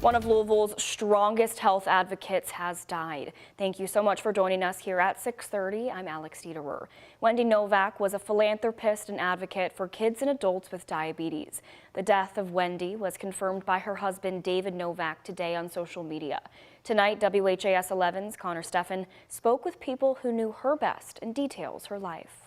One of Louisville's strongest health advocates has died. Thank you so much for joining us here at 6:30. I'm Alex Dieterer. Wendy Novak was a philanthropist and advocate for kids and adults with diabetes. The death of Wendy was confirmed by her husband David Novak today on social media. Tonight, WHAS11's Connor Steffen spoke with people who knew her best and details her life.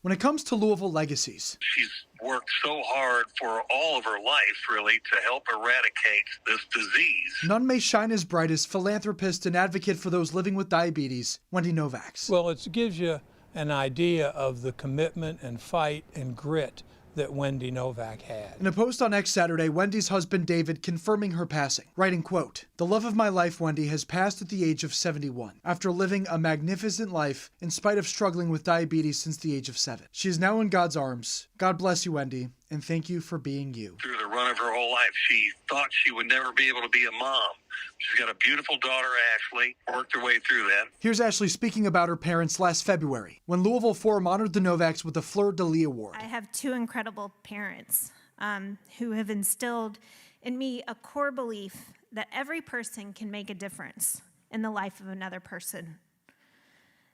When it comes to Louisville legacies, she's worked so hard for all of her life, really, to help eradicate this disease. None may shine as bright as philanthropist and advocate for those living with diabetes, Wendy Novak. Well, it gives you an idea of the commitment and fight and grit that Wendy Novak had. In a post on X Saturday, Wendy's husband David confirming her passing, writing, quote, "The love of my life, Wendy, has passed at the age of 71, after living a magnificent life in spite of struggling with diabetes since the age of 7. She is now in God's arms. God bless you, Wendy, and thank you for being you." Through the run of her whole life, she thought she would never be able to be a mom. She's got a beautiful daughter, Ashley, worked her way through that. Here's Ashley speaking about her parents last February, when Louisville Forum honored the Novaks with the Fleur de Lis Award. I have two incredible parents who have instilled in me a core belief that every person can make a difference in the life of another person.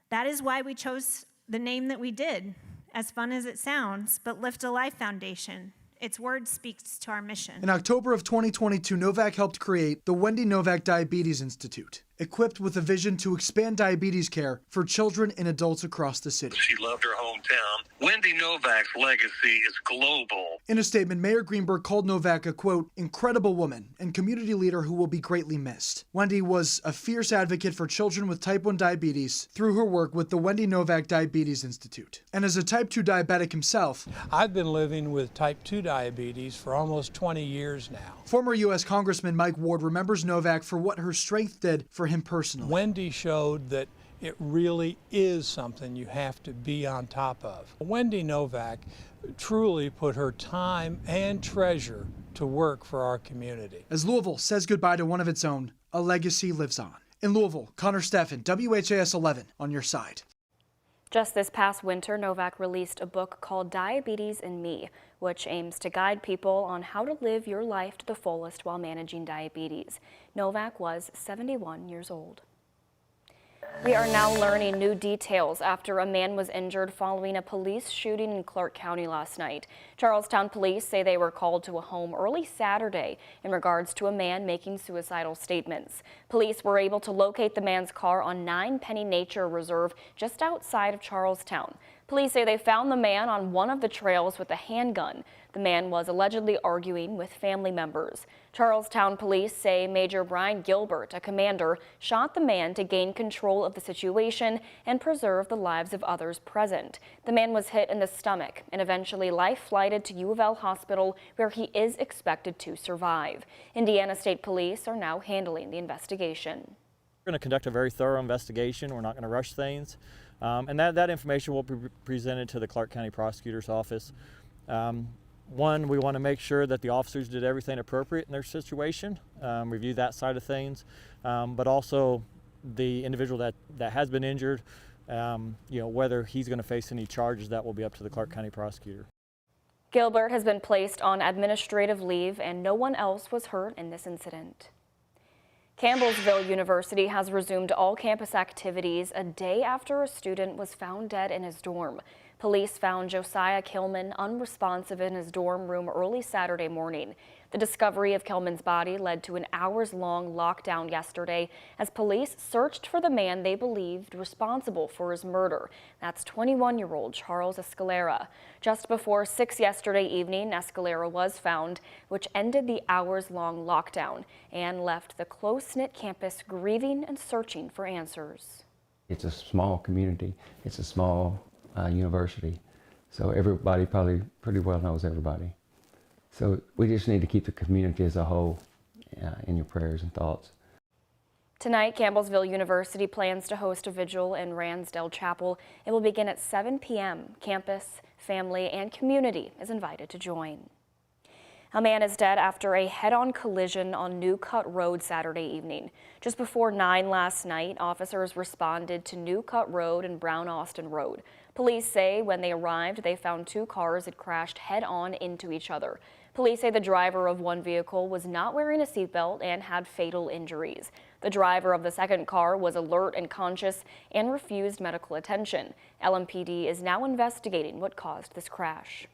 That is why we chose the name that we did, as fun as it sounds, but Lift a Life Foundation. Its word speaks to our mission. In October of 2022, Novak helped create the Wendy Novak Diabetes Institute, equipped with a vision to expand diabetes care for children and adults across the city. She loved her hometown. Wendy Novak's legacy is global. In a statement, Mayor Greenberg called Novak a, quote, "incredible woman and community leader who will be greatly missed." Wendy was a fierce advocate for children with type 1 diabetes through her work with the Wendy Novak Diabetes Institute. And as a type 2 diabetic himself, I've been living with type 2 diabetes for almost 20 years now. Former U.S. Congressman Mike Ward remembers Novak for what her strength did for him personally. Wendy showed that it really is something you have to be on top of. Wendy Novak truly put her time and treasure to work for our community. As Louisville says goodbye to one of its own, a legacy lives on. In Louisville, Connor Steffen, WHAS 11 on your side. Just this past winter, Novak released a book called Diabetes and Me, which aims to guide people on how to live your life to the fullest while managing diabetes. Novak was 71 years old. We are now learning new details after a man was injured following a police shooting in Clark County last night. Charlestown police say they were called to a home early Saturday in regards to a man making suicidal statements. Police were able to locate the man's car on 9 Penny Nature Reserve just outside of Charlestown. Police say they found the man on one of the trails with a handgun. The man was allegedly arguing with family members. Charlestown police say Major Brian Gilbert, a commander, shot the man to gain control of the situation and preserve the lives of others present. The man was hit in the stomach and eventually life-flighted to U of L Hospital, where he is expected to survive. Indiana State Police are now handling the investigation. We're going to conduct a very thorough investigation. We're not going to rush things. And that information will be presented to the Clark County Prosecutor's Office. One, we want to make sure that the officers did everything appropriate in their situation, review that side of things, but also the individual that has been injured, whether he's going to face any charges, that will be up to the Clark County Prosecutor. Gilbert has been placed on administrative leave and no one else was hurt in this incident. Campbellsville University has resumed all campus activities a day after a student was found dead in his dorm. Police found Josiah Kilman unresponsive in his dorm room early Saturday morning. The discovery of Kilman's body led to an hours-long lockdown yesterday as police searched for the man they believed responsible for his murder. That's 21-year-old Charles Escalera. Just before 6 yesterday evening, Escalera was found, which ended the hours-long lockdown and left the close-knit campus grieving and searching for answers. It's a small community. It's a small university, so everybody probably pretty well knows everybody. So we just need to keep the community as a whole in your prayers and thoughts. Tonight, Campbellsville University plans to host a vigil in Ransdale Chapel. It will begin at 7 p.m. Campus, family, and community is invited to join. A man is dead after a head-on collision on New Cut Road Saturday evening. Just before 9 last night, officers responded to New Cut Road and Brown Austin Road. Police say when they arrived, they found two cars had crashed head-on into each other. Police say the driver of one vehicle was not wearing a seatbelt and had fatal injuries. The driver of the second car was alert and conscious and refused medical attention. LMPD is now investigating what caused this crash.